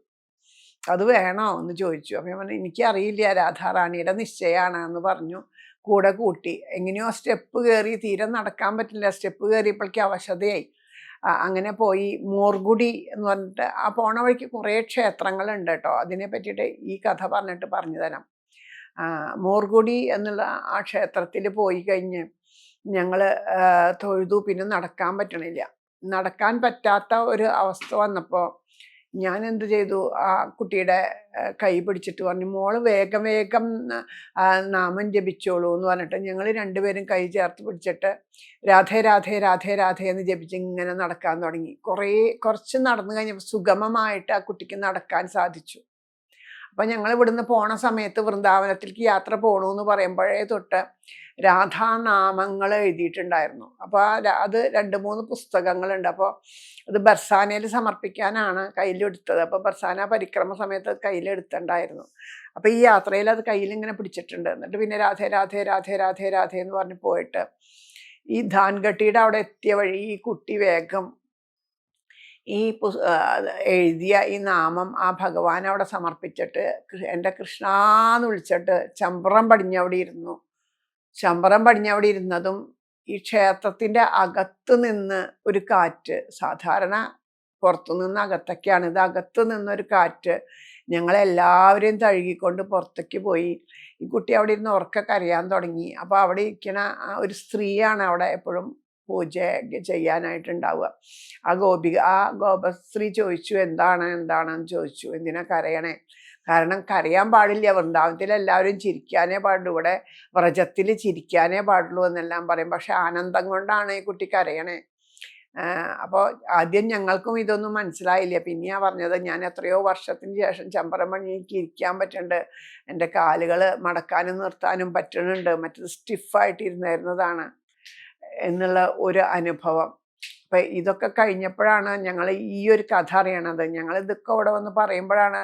അത് വേണോ എന്ന് ചോദിച്ചു. അപ്പം ഞാൻ പറഞ്ഞു, എനിക്കറിയില്ല, രാധാറാണിയുടെ നിശ്ചയമാണ് എന്ന് പറഞ്ഞു. കൂടെ കൂട്ടി. എങ്ങനെയോ സ്റ്റെപ്പ് കയറി, തീരെ നടക്കാൻ പറ്റില്ല, സ്റ്റെപ്പ് കയറിയപ്പോഴേക്ക് അവശതയായി. അങ്ങനെ പോയി. മോർഗുഡി എന്ന് പറഞ്ഞിട്ട് ആ പോണ വഴിക്ക് കുറേ ക്ഷേത്രങ്ങളുണ്ട് കേട്ടോ. അതിനെ പറ്റിയിട്ട് ഈ കഥ പറഞ്ഞു തരാം. മോർഗുഡി എന്നുള്ള ആ ക്ഷേത്രത്തിൽ പോയി കഴിഞ്ഞ് ഞങ്ങൾ തൊഴുതു. പിന്നെ നടക്കാൻ പറ്റണില്ല. നടക്കാൻ പറ്റാത്ത ഒരു അവസ്ഥ വന്നപ്പോൾ ഞാൻ എന്ത് ചെയ്തു, ആ കുട്ടിയുടെ കൈ പിടിച്ചിട്ട് പറഞ്ഞു, മോള് വേഗം വേഗം നാമം ജപിച്ചോളൂ എന്ന് പറഞ്ഞിട്ട് ഞങ്ങൾ രണ്ടുപേരും കൈ ചേർത്ത് പിടിച്ചിട്ട് രാധേ രാധേ രാധേ രാധേ എന്ന് ജപിച്ച് ഇങ്ങനെ നടക്കാൻ തുടങ്ങി. കുറച്ച് നടന്നു കഴിഞ്ഞപ്പോൾ സുഗമമായിട്ട് ആ കുട്ടിക്ക് നടക്കാൻ സാധിച്ചു. അപ്പം ഞങ്ങൾ ഇവിടുന്ന് പോണ സമയത്ത് വൃന്ദാവനത്തിലേക്ക് യാത്ര പോകണമെന്ന് പറയുമ്പോഴേ തൊട്ട് രാധാനാമങ്ങൾ എഴുതിയിട്ടുണ്ടായിരുന്നു. അപ്പോൾ അത് 2-3 പുസ്തകങ്ങളുണ്ട്. അപ്പോൾ അത് ബർസാനയിൽ സമർപ്പിക്കാനാണ് കയ്യിലെടുത്തത്. അപ്പോൾ ബർസാന പരിക്രമ സമയത്ത് അത് കയ്യിലെടുത്തിട്ടുണ്ടായിരുന്നു. അപ്പോൾ ഈ യാത്രയിൽ അത് കയ്യിലിങ്ങനെ പിടിച്ചിട്ടുണ്ട്. എന്നിട്ട് പിന്നെ രാധേ രാധേ രാധേ രാധേ രാധേ എന്ന് പറഞ്ഞ് പോയിട്ട് ഈ ധാൻഘട്ടിയുടെ അവിടെ എത്തിയ വഴി ഈ കുട്ടി വേഗം ഈ എഴുതിയ ഈ നാമം ആ ഭഗവാൻ അവിടെ സമർപ്പിച്ചിട്ട് എൻ്റെ കൃഷ്ണാന്ന് വിളിച്ചിട്ട് ചമ്പ്രം പടിഞ്ഞ് അവിടെ ഇരുന്നു. ചമ്പരം പടിഞ്ഞ് അവിടെ ഇരുന്നതും ഈ ക്ഷേത്രത്തിന്റെ അകത്ത് നിന്ന് ഒരു കാറ്റ്, സാധാരണ പുറത്തു നിന്ന് അകത്തൊക്കെയാണ്, ഇത് അകത്ത് നിന്നൊരു കാറ്റ് ഞങ്ങളെല്ലാവരെയും തഴുകിക്കൊണ്ട് പുറത്തേക്ക് പോയി. ഈ കുട്ടി അവിടെ ഇരുന്ന് ഉറക്കെ കരയാൻ തുടങ്ങി. അപ്പോൾ അവിടെ ഇരിക്കുന്ന ഒരു സ്ത്രീയാണ് അവിടെ എപ്പോഴും പൂജ ചെയ്യാനായിട്ടുണ്ടാവുക. ആ ഗോപസ്ത്രീ ചോദിച്ചു, എന്താണെന്ന് ചോദിച്ചു. എന്തിനാ കരയണേ? കാരണം കരയാൻ പാടില്ല, വൃന്ദാവനത്തിൽ എല്ലാവരും ചിരിക്കാനേ പാടുള്ളൂ, ഇവിടെ വ്രജത്തിൽ ചിരിക്കാനേ പാടുള്ളൂ എന്നെല്ലാം പറയും. പക്ഷെ ആനന്ദം കൊണ്ടാണ് ഈ കുട്ടി കരയണേ. അപ്പോൾ ആദ്യം ഞങ്ങൾക്കും ഇതൊന്നും മനസ്സിലായില്ല. പിന്നെയാ പറഞ്ഞത്, ഞാൻ എത്രയോ വർഷത്തിന് ശേഷം ചമ്പരം പണി എനിക്ക് ഇരിക്കാൻ പറ്റുന്നുണ്ട്, എൻ്റെ കാലുകൾ മടക്കാനും നിർത്താനും പറ്റുന്നുണ്ട്, മറ്റത് സ്റ്റിഫായിട്ടിരുന്നായിരുന്നതാണ് എന്നുള്ള ഒരു അനുഭവം. അപ്പം ഇതൊക്കെ കഴിഞ്ഞപ്പോഴാണ് ഞങ്ങൾ ഈ ഒരു കഥ അറിയണത്. ഞങ്ങൾ ഇതൊക്കെ അവിടെ വന്ന് പറയുമ്പോഴാണ്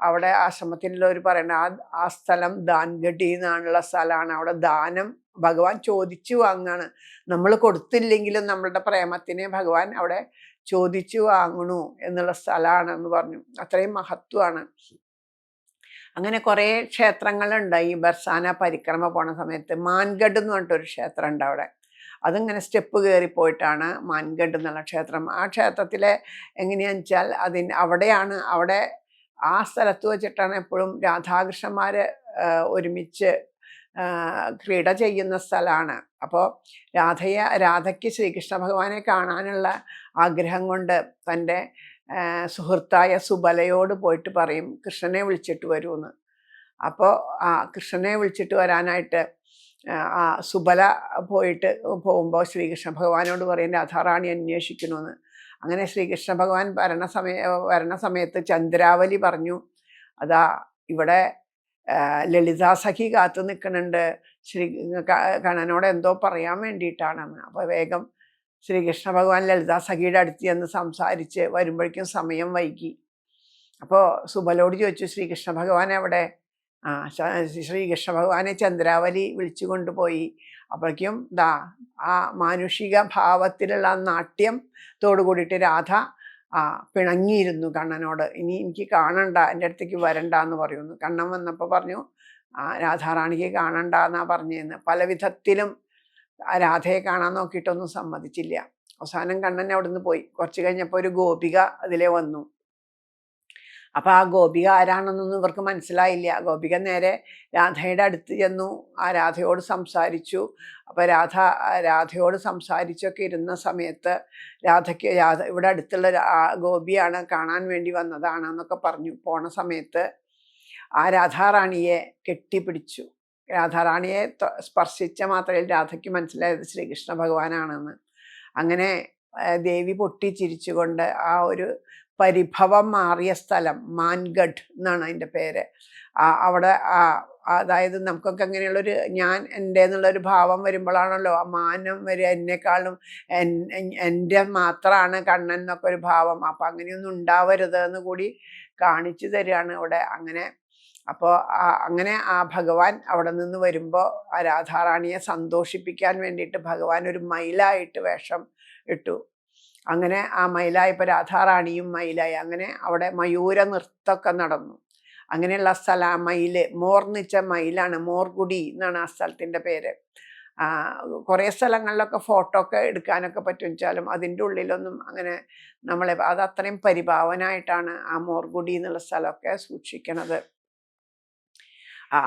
അവിടെ ആശ്രമത്തിലുള്ളവർ പറയുന്നത്, ആ സ്ഥലം ദാൻഗഡി എന്നാണുള്ള സ്ഥലമാണ്. അവിടെ ദാനം ഭഗവാൻ ചോദിച്ചു വാങ്ങാണ്. നമ്മൾ കൊടുത്തില്ലെങ്കിലും നമ്മളുടെ പ്രേമത്തിനെ ഭഗവാൻ അവിടെ ചോദിച്ചു വാങ്ങണു എന്നുള്ള സ്ഥലമാണെന്ന് പറഞ്ഞു. അത്രയും മഹത്വമാണ്. അങ്ങനെ കുറേ ക്ഷേത്രങ്ങളുണ്ട്. ഈ ബർസാന പരിക്രമ പോണ സമയത്ത് മാൻഗഡ് എന്ന് പറഞ്ഞിട്ടൊരു ക്ഷേത്രം ഉണ്ട് അവിടെ. അതിങ്ങനെ സ്റ്റെപ്പ് കയറി പോയിട്ടാണ് മാൻഗഡ് എന്നുള്ള ക്ഷേത്രം. ആ ക്ഷേത്രത്തിലെ എങ്ങനെയാണെന്ന് വെച്ചാൽ അവിടെ ആ സ്ഥലത്ത് വെച്ചിട്ടാണ് എപ്പോഴും രാധാകൃഷ്ണന്മാർ ഒരുമിച്ച് ക്രീഡ ചെയ്യുന്ന സ്ഥലമാണ്. അപ്പോൾ രാധയ്ക്ക് ശ്രീകൃഷ്ണ ഭഗവാനെ കാണാനുള്ള ആഗ്രഹം കൊണ്ട് തൻ്റെ സുഹൃത്തായ സുബലയോട് പോയിട്ട് പറയും, കൃഷ്ണനെ വിളിച്ചിട്ട് വരുമെന്ന്. അപ്പോൾ ആ കൃഷ്ണനെ വിളിച്ചിട്ട് വരാനായിട്ട് ആ സുബല പോകുമ്പോൾ ശ്രീകൃഷ്ണ ഭഗവാനോട് പറയും, രാധാറാണി അന്വേഷിക്കണമെന്ന്. അങ്ങനെ ശ്രീകൃഷ്ണ ഭഗവാൻ വരണ സമയത്ത് ചന്ദ്രാവലി പറഞ്ഞു, അതാ ഇവിടെ ലളിതാ സഖി കാത്തു നിൽക്കുന്നുണ്ട്, കണ്ണനോട് എന്തോ പറയാൻ വേണ്ടിയിട്ടാണെന്ന്. അപ്പോൾ വേഗം ശ്രീകൃഷ്ണ ഭഗവാൻ ലളിതാ സഖിയുടെ അടുത്ത് ചെന്ന് സംസാരിച്ച് വരുമ്പോഴേക്കും സമയം വൈകി. അപ്പോൾ സുബലോട് ചോദിച്ചു, ശ്രീകൃഷ്ണ ഭഗവാൻ എവിടെ? ശ്രീകൃഷ്ണ ഭഗവാനെ ചന്ദ്രാവലി വിളിച്ചു കൊണ്ടുപോയി. അപ്പോഴേക്കും ആ മാനുഷിക ഭാവത്തിലുള്ള നാട്യത്തോടു കൂടിയിട്ട് രാധ പിണങ്ങിയിരുന്നു കണ്ണനോട്. ഇനി എനിക്ക് കാണണ്ട, എൻ്റെ അടുത്തേക്ക് വരണ്ട എന്ന് പറയുന്നു. കണ്ണൻ വന്നപ്പോൾ പറഞ്ഞു, രാധാറാണിക്ക് കാണണ്ട എന്നാ പറഞ്ഞതെന്ന്. പല വിധത്തിലും രാധയെ കാണാൻ നോക്കിയിട്ടൊന്നും സമ്മതിച്ചില്ല. അവസാനം കണ്ണൻ അവിടുന്ന് പോയി. കുറച്ച് കഴിഞ്ഞപ്പോൾ ഒരു ഗോപിക അതിലെ വന്നു. അപ്പോൾ ആ ഗോപിക ആരാണെന്നൊന്നും ഇവർക്ക് മനസ്സിലായില്ല. ഗോപിക നേരെ രാധയുടെ അടുത്ത് ചെന്നു, ആ രാധയോട് സംസാരിച്ചു. അപ്പോൾ രാധയോട് സംസാരിച്ചൊക്കെ ഇരുന്ന സമയത്ത് രാധ ഇവിടെ അടുത്തുള്ള ഗോപിയാണ്, കാണാൻ വേണ്ടി വന്നതാണെന്നൊക്കെ പറഞ്ഞു. പോണ സമയത്ത് ആ രാധാറാണിയെ കെട്ടിപ്പിടിച്ചു. രാധാറാണിയെ സ്പർശിച്ച മാത്രമേ രാധയ്ക്ക് മനസ്സിലായത് ശ്രീകൃഷ്ണ ഭഗവാനാണെന്ന്. അങ്ങനെ ദേവി പൊട്ടിച്ചിരിച്ചുകൊണ്ട് ആ ഒരു പരിഭവം മാറിയ സ്ഥലം മാൻഗഡ് എന്നാണ് അതിൻ്റെ പേര്. അവിടെ അതായത് നമുക്കൊക്കെ അങ്ങനെയുള്ളൊരു ഞാൻ എൻ്റെ എന്നുള്ളൊരു ഭാവം വരുമ്പോഴാണല്ലോ ആ മാനം വരിക, എന്നെക്കാളും എൻ്റെ മാത്രമാണ് കണ്ണൻ എന്നൊക്കെ ഒരു ഭാവം. അപ്പം അങ്ങനെയൊന്നും ഉണ്ടാവരുത് എന്ന് കൂടി കാണിച്ചു തരികയാണ് ഇവിടെ. അപ്പോൾ അങ്ങനെ ആ ഭഗവാൻ അവിടെ നിന്ന് വരുമ്പോൾ ആ രാധാറാണിയെ സന്തോഷിപ്പിക്കാൻ വേണ്ടിയിട്ട് ഭഗവാൻ ഒരു മയിലായിട്ട് വേഷം ഇട്ടു. അങ്ങനെ ആ മയിലായപ്പോൾ രാധാറാണിയും മയിലായി. അങ്ങനെ അവിടെ മയൂര നൃത്തമൊക്കെ നടന്നു. അങ്ങനെയുള്ള സ്ഥലം മോർന്നിച്ച മയിലാണ്, മോർഗുടി എന്നാണ് ആ സ്ഥലത്തിൻ്റെ പേര്. കുറേ സ്ഥലങ്ങളിലൊക്കെ ഫോട്ടോ ഒക്കെ എടുക്കാനൊക്കെ പറ്റും വെച്ചാലും അതിൻ്റെ ഉള്ളിലൊന്നും അങ്ങനെ അത് അത്രയും പരിഭാവനായിട്ടാണ് ആ മോർഗുടി എന്നുള്ള സ്ഥലമൊക്കെ സൂക്ഷിക്കണത്.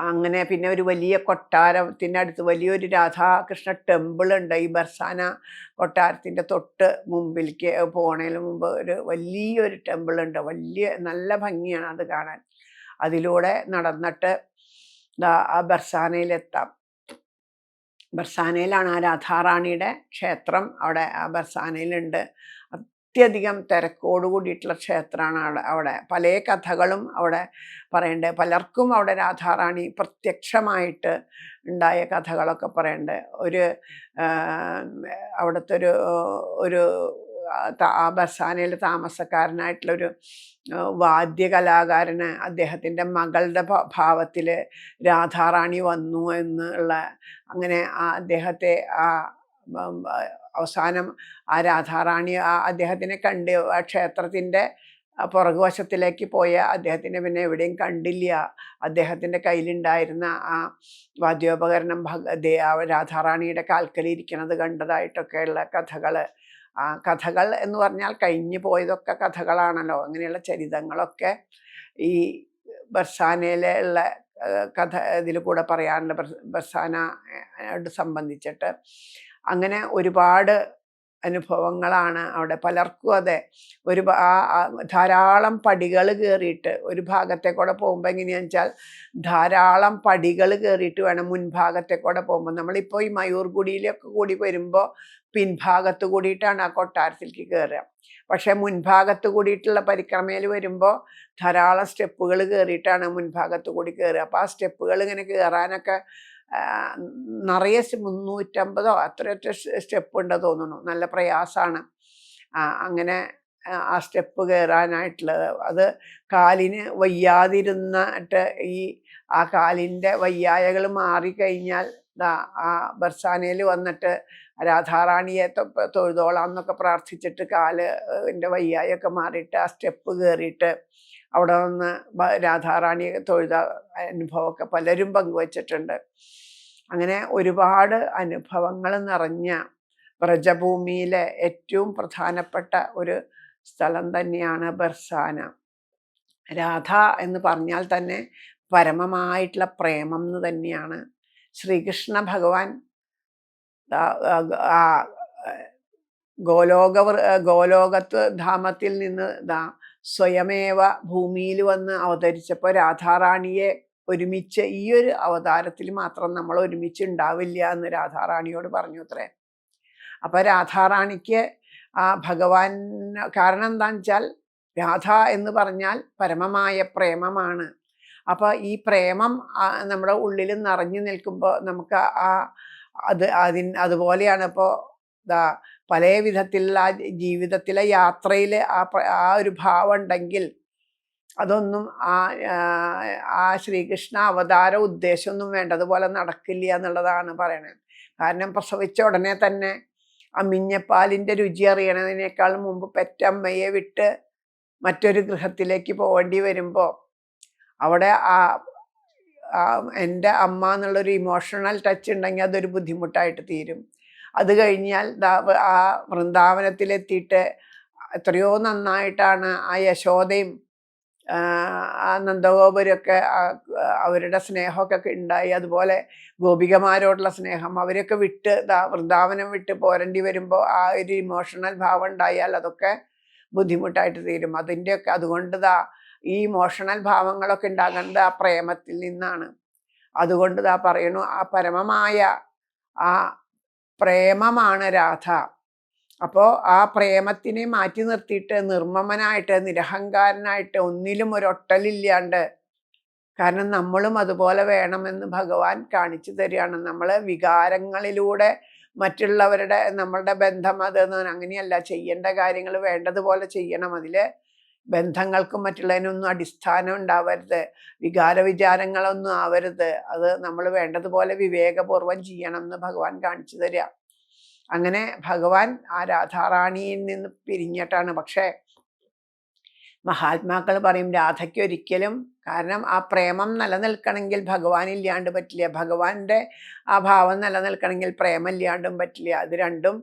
അങ്ങനെ പിന്നെ ഒരു വലിയ കൊട്ടാരത്തിൻ്റെ അടുത്ത് വലിയൊരു രാധാകൃഷ്ണ ടെമ്പിൾ ഉണ്ട്. ഈ ബർസാന കൊട്ടാരത്തിൻ്റെ തൊട്ട് മുമ്പിലേക്ക് പോണതിന് മുമ്പ് ഒരു വലിയൊരു ടെമ്പിൾ ഉണ്ട്. നല്ല ഭംഗിയാണ് അത് കാണാൻ. അതിലൂടെ നടന്നിട്ട് ആ ബർസാനയിലെത്താം. ബർസാനയിലാണ് ആ രാധാറാണിയുടെ ക്ഷേത്രം. അവിടെ ആ ബർസാനയിലുണ്ട്. അത്യധികം തിരക്കോട് കൂടിയിട്ടുള്ള ക്ഷേത്രമാണ് അവിടെ. പല കഥകളും അവിടെ പറയണ്ട്. പലർക്കും അവിടെ രാധാറാണി പ്രത്യക്ഷമായിട്ട് ഉണ്ടായ കഥകളൊക്കെ പറയണ്ട്. അവിടുത്തെ ഒരു ആ ബർസാനയിൽ താമസക്കാരനായിട്ടുള്ളൊരു വാദ്യകലാകാരന് അദ്ദേഹത്തിൻ്റെ മകളുടെ ഭാവത്തിൽ രാധാറാണി വന്നു എന്നുള്ള അങ്ങനെ അദ്ദേഹത്തെ അവസാനം ആ രാധാറാണി അദ്ദേഹത്തിനെ കണ്ട് ആ ക്ഷേത്രത്തിൻ്റെ പുറകുവശത്തിലേക്ക് പോയ അദ്ദേഹത്തിനെ പിന്നെ എവിടെയും കണ്ടില്ല. അദ്ദേഹത്തിൻ്റെ കയ്യിലുണ്ടായിരുന്ന ആ വാദ്യോപകരണം രാധാറാണിയുടെ കാൽക്കലിരിക്കുന്നത് കണ്ടതായിട്ടൊക്കെയുള്ള കഥകൾ, കഥകൾ എന്ന് പറഞ്ഞാൽ കഴിഞ്ഞു പോയതൊക്കെ കഥകളാണല്ലോ. അങ്ങനെയുള്ള ചരിതങ്ങളൊക്കെ ഈ ബർസാനയിലുള്ള കഥ ഇതിൽ കൂടെ പറയാറുണ്ട്. ബർസാനയോട് സംബന്ധിച്ചിട്ട് അങ്ങനെ ഒരുപാട് അനുഭവങ്ങളാണ് അവിടെ. പലർക്കും അതെ, ധാരാളം പടികൾ കയറിയിട്ട് ഒരു ഭാഗത്തെ കൂടെ പോകുമ്പോൾ എങ്ങനെയാണെന്ന് വെച്ചാൽ ധാരാളം പടികൾ കയറിയിട്ട് വേണം മുൻഭാഗത്തെ കൂടെ പോകുമ്പോൾ. നമ്മളിപ്പോൾ ഈ മയൂർഗുഡിയിലൊക്കെ കൂടി വരുമ്പോൾ പിൻഭാഗത്ത് കൂടിയിട്ടാണ് ആ കൊട്ടാരത്തിലേക്ക് കയറുക. പക്ഷെ മുൻഭാഗത്ത് കൂടിയിട്ടുള്ള പരിക്രമയിൽ വരുമ്പോൾ ധാരാളം സ്റ്റെപ്പുകൾ കയറിയിട്ടാണ് മുൻഭാഗത്ത് കൂടി കയറുക. അപ്പോൾ ആ സ്റ്റെപ്പുകൾ ഇങ്ങനെ കയറാനൊക്കെ നിറയെ 350 അത്രയൊക്കെ സ്റ്റെപ്പ് ഉണ്ട് തോന്നുന്നു. നല്ല പ്രയാസമാണ് അങ്ങനെ ആ സ്റ്റെപ്പ് കയറാനായിട്ടുള്ളത്. അത് കാലിന് വയ്യാതിരുന്നിട്ട് ആ കാലിൻ്റെ വയ്യായകൾ മാറിക്കഴിഞ്ഞാൽ ആ ബർസാനയിൽ വന്നിട്ട് രാധാറാണിയെ തൊഴുതോളാം എന്നൊക്കെ പ്രാർത്ഥിച്ചിട്ട് കാലിൻ്റെ വയ്യായൊക്കെ മാറിയിട്ട് ആ സ്റ്റെപ്പ് കയറിയിട്ട് അവിടെ നിന്ന് രാധാറാണിയെ തൊഴുത അനുഭവമൊക്കെ പലരും പങ്കുവച്ചിട്ടുണ്ട്. അങ്ങനെ ഒരുപാട് അനുഭവങ്ങൾ നിറഞ്ഞ വ്രജഭൂമിയിലെ ഏറ്റവും പ്രധാനപ്പെട്ട ഒരു സ്ഥലം തന്നെയാണ് ബർസാന. രാധ എന്ന് പറഞ്ഞാൽ തന്നെ പരമമായിട്ടുള്ള പ്രേമം എന്ന് തന്നെയാണ്. ശ്രീകൃഷ്ണ ഭഗവാൻ ഗോലോകത്ത് ധാമത്തിൽ നിന്ന് സ്വയമേവ ഭൂമിയിൽ വന്ന് അവതരിച്ചപ്പോൾ രാധാറാണിയെ ഒരുമിച്ച് ഈ ഒരു അവതാരത്തിൽ മാത്രം നമ്മൾ ഒരുമിച്ച് ഉണ്ടാവില്ല എന്ന് രാധാറാണിയോട് പറഞ്ഞു അത്രേ. അപ്പം രാധാറാണിക്ക് ആ ഭഗവാൻ കാരണം എന്താണെന്ന് വെച്ചാൽ രാധ എന്ന് പറഞ്ഞാൽ പരമമായ പ്രേമമാണ്. അപ്പോൾ ഈ പ്രേമം നമ്മുടെ ഉള്ളിൽ നിറഞ്ഞു നിൽക്കുമ്പോൾ നമുക്ക് അതുപോലെയാണ്. ഇപ്പോൾ പല വിധത്തിലുള്ള ജീവിതത്തിലെ യാത്രയിൽ ആ ഒരു ഭാവം ഉണ്ടെങ്കിൽ അതൊന്നും ആ ശ്രീകൃഷ്ണ അവതാര ഉദ്ദേശമൊന്നും വേണ്ടതുപോലെ നടക്കില്ല എന്നുള്ളതാണ് പറയണത്. കാരണം പ്രസവിച്ച ഉടനെ തന്നെ അമ്മിഞ്ഞപ്പാലിൻ്റെ രുചി അറിയണതിനേക്കാൾ മുമ്പ് പെറ്റമ്മയെ വിട്ട് മറ്റൊരു ഗൃഹത്തിലേക്ക് പോകേണ്ടി വരുമ്പോൾ അവിടെ എൻ്റെ അമ്മ എന്നുള്ളൊരു ഇമോഷണൽ ടച്ച് ഉണ്ടെങ്കിൽ അതൊരു ബുദ്ധിമുട്ടായിട്ട് തീരും. അത് കഴിഞ്ഞാൽ ആ വൃന്ദാവനത്തിലെത്തിയിട്ട് എത്രയോ നന്നായിട്ടാണ് ആ യശോദയും ആ നന്ദഗോപുരമൊക്കെ അവരുടെ സ്നേഹമൊക്കെ ഉണ്ടായി. അതുപോലെ ഗോപികമാരോടുള്ള സ്നേഹം അവരൊക്കെ വിട്ട് വൃന്ദാവനം വിട്ട് പോരേണ്ടി വരുമ്പോൾ ആ ഒരു ഇമോഷണൽ ഭാവം ഉണ്ടായാൽ അതൊക്കെ ബുദ്ധിമുട്ടായിട്ട് തീരും. അതിൻ്റെയൊക്കെ അതുകൊണ്ട് ഈ ഇമോഷണൽ ഭാവങ്ങളൊക്കെ ഉണ്ടാകേണ്ടത് ആ പ്രേമത്തിൽ നിന്നാണ്. അതുകൊണ്ട് പറയണു ആ പരമമായ ആ പ്രേമമാണ് രാധ. അപ്പോൾ ആ പ്രേമത്തിനെ മാറ്റി നിർത്തിയിട്ട് നിർമ്മമനായിട്ട് നിരഹങ്കാരനായിട്ട് ഒന്നിലും ഒരൊട്ടലില്ലാണ്ട്, കാരണം നമ്മളും അതുപോലെ വേണമെന്ന് ഭഗവാൻ കാണിച്ചു തരികയാണ്. നമ്മൾ വികാരങ്ങളിലൂടെ മറ്റുള്ളവരുടെ നമ്മളുടെ ബന്ധം അങ്ങനെയല്ല ചെയ്യേണ്ട കാര്യങ്ങൾ വേണ്ടതുപോലെ ചെയ്യണം. അതിൽ ബന്ധങ്ങൾക്കും മറ്റുള്ളതിനൊന്നും അടിസ്ഥാനം ഉണ്ടാവരുത്, വികാര വിചാരങ്ങളൊന്നും ആവരുത്. അത് നമ്മൾ വേണ്ടതുപോലെ വിവേകപൂർവം ചെയ്യണം എന്ന് ഭഗവാൻ കാണിച്ചു തരിക. അങ്ങനെ ഭഗവാൻ ആ രാധാറാണിയിൽ നിന്ന് പിരിഞ്ഞിട്ടാണ്. പക്ഷേ മഹാത്മാക്കൾ പറയും രാധയ്ക്ക് ഒരിക്കലും, കാരണം ആ പ്രേമം നിലനിൽക്കണമെങ്കിൽ ഭഗവാൻ ഇല്ലാണ്ട് പറ്റില്ല, ഭഗവാന്റെ ആ ഭാവം നിലനിൽക്കണമെങ്കിൽ പ്രേമം ഇല്ലാണ്ടും പറ്റില്ല. അത് രണ്ടും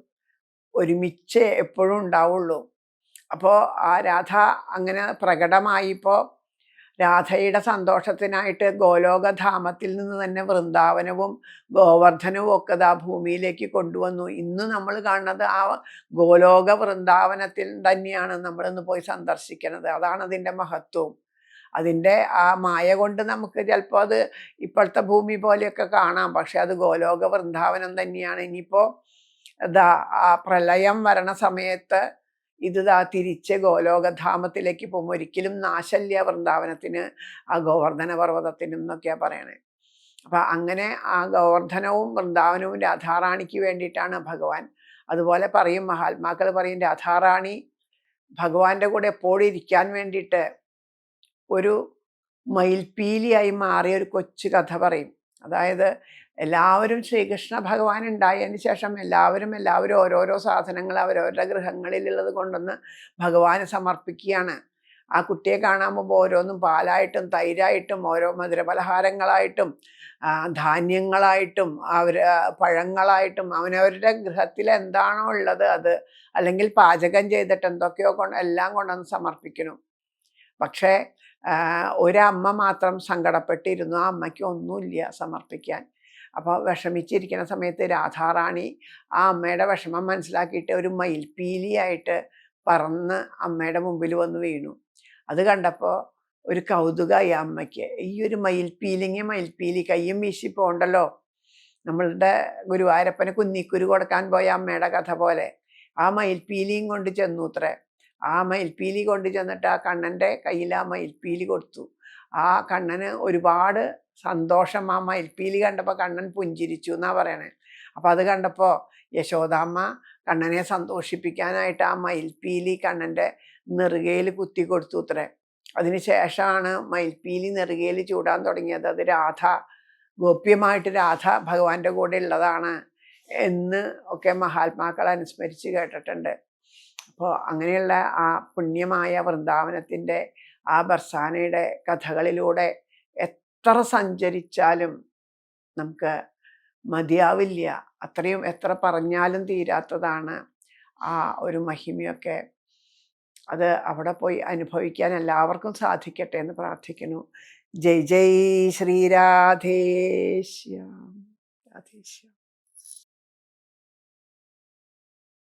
ഒരുമിച്ച് എപ്പോഴും ഉണ്ടാവുള്ളൂ. അപ്പോൾ ആ രാധ അങ്ങനെ പ്രകടമായിപ്പോൾ രാധയുടെ സന്തോഷത്തിനായിട്ട് ഗോലോകധാമത്തിൽ നിന്ന് തന്നെ വൃന്ദാവനവും ഗോവർദ്ധനവും ഒക്കെ ഭൂമിയിലേക്ക് കൊണ്ടുവന്നു. ഇന്ന് നമ്മൾ കാണുന്നത് ആ ഗോലോക വൃന്ദാവനത്തിൽ തന്നെയാണ് നമ്മളിന്ന് പോയി സന്ദർശിക്കുന്നത്. അതാണ് അതിൻ്റെ മഹത്വവും. അതിൻ്റെ ആ മായ കൊണ്ട് നമുക്ക് ചിലപ്പോൾ അത് ഇപ്പോഴത്തെ ഭൂമി പോലെയൊക്കെ കാണാം, പക്ഷെ അത് ഗോലോക വൃന്ദാവനം തന്നെയാണ്. ഇനിയിപ്പോൾ ആ പ്രളയം വരണ സമയത്ത് ഇത് തിരിച്ച് ഗോലോകധാമത്തിലേക്ക് പോകും. ഒരിക്കലും നാശല്യ വൃന്ദാവനത്തിന്, ആ ഗോവർദ്ധന പർവ്വതത്തിനും എന്നൊക്കെയാണ് പറയണേ. അപ്പം അങ്ങനെ ആ ഗോവർദ്ധനവും വൃന്ദാവനവും രാധാറാണിക്ക് വേണ്ടിയിട്ടാണ് ഭഗവാൻ. അതുപോലെ പറയും മഹാത്മാക്കൾ പറയും രാധാറാണി ഭഗവാന്റെ കൂടെ എപ്പോഴും ഇരിക്കാൻ വേണ്ടിയിട്ട് ഒരു മയിൽപ്പീലിയായി മാറിയ ഒരു കൊച്ചു കഥ പറയും. അതായത് എല്ലാവരും ശ്രീകൃഷ്ണ ഭഗവാൻ ഉണ്ടായതിന് ശേഷം എല്ലാവരും ഓരോരോ സാധനങ്ങൾ അവരവരുടെ ഗൃഹങ്ങളിലുള്ളത് കൊണ്ടുവന്ന് ഭഗവാന് സമർപ്പിക്കുകയാണ്. ആ കുട്ടിയെ കാണാൻ പോകുമ്പോൾ ഓരോന്നും പാലായിട്ടും തൈരായിട്ടും ഓരോ മധുരപലഹാരങ്ങളായിട്ടും ധാന്യങ്ങളായിട്ടും പഴങ്ങളായിട്ടും അവനവരുടെ ഗൃഹത്തിൽ എന്താണോ ഉള്ളത് അത്, അല്ലെങ്കിൽ പാചകം ചെയ്തിട്ട് എന്തൊക്കെയോ എല്ലാം കൊണ്ടുവന്ന് സമർപ്പിക്കണം. പക്ഷേ ഒരമ്മ മാത്രം സങ്കടപ്പെട്ടിരുന്നു. ആ അമ്മയ്ക്ക് ഒന്നുമില്ല സമർപ്പിക്കാൻ. അപ്പോൾ വിഷമിച്ചിരിക്കുന്ന സമയത്ത് രാധാറാണി ആ അമ്മയുടെ വിഷമം മനസ്സിലാക്കിയിട്ട് ഒരു മയിൽപ്പീലിയായിട്ട് പറന്ന് അമ്മയുടെ മുമ്പിൽ വന്ന് വീണു. അത് കണ്ടപ്പോൾ ഒരു കൗതുകമായി അമ്മയ്ക്ക്. ഈ ഒരു മയിൽപ്പീലി കയ്യും വീശി പോണ്ടല്ലോ. നമ്മളുടെ ഗുരുവായൂരപ്പന് കുന്നിക്കുരു കൊടുക്കാൻ പോയ അമ്മയുടെ കഥ പോലെ ആ മയിൽപ്പീലിയും കൊണ്ട് ചെന്നു അത്രേ. ആ മയിൽപ്പീലി കൊണ്ട് ചെന്നിട്ട് ആ കണ്ണൻ്റെ കയ്യിൽ ആ മയിൽപ്പീലി കൊടുത്തു. ആ കണ്ണന് ഒരുപാട് സന്തോഷം. ആ മയിൽപ്പീലി കണ്ടപ്പോൾ കണ്ണൻ പുഞ്ചിരിച്ചു എന്നാ പറയണേ. അപ്പം അത് കണ്ടപ്പോൾ യശോദാമ്മ കണ്ണനെ സന്തോഷിപ്പിക്കാനായിട്ട് ആ മയിൽപ്പീലി കണ്ണൻ്റെ നെറുകയിൽ കുത്തി കൊടുത്തു അത്രേ. അതിന് ശേഷമാണ് മയിൽപ്പീലി നെറുകയിൽ ചൂടാൻ തുടങ്ങിയത്. അത് ഗോപ്യമായിട്ട് രാധ ഭഗവാന്റെ കൂടെ ഉള്ളതാണ് എന്ന് ഒക്കെ മഹാത്മാക്കൾ അനുസ്മരിച്ച് കേട്ടിട്ടുണ്ട്. അപ്പോൾ അങ്ങനെയുള്ള ആ പുണ്യമായ വൃന്ദാവനത്തിൻ്റെ ആ ബർസാനയുടെ കഥകളിലൂടെ എത്ര സഞ്ചരിച്ചാലും നമുക്ക് മതിയാവില്ല. അത്രയും എത്ര പറഞ്ഞാലും തീരാത്തതാണ് ആ ഒരു മഹിമയൊക്കെ. അത് അവിടെ പോയി അനുഭവിക്കാൻ എല്ലാവർക്കും സാധിക്കട്ടെ എന്ന് പ്രാർത്ഥിക്കുന്നു. ജയ് ജയ് ശ്രീരാധേശ്യാം. രാധേശ്യാം.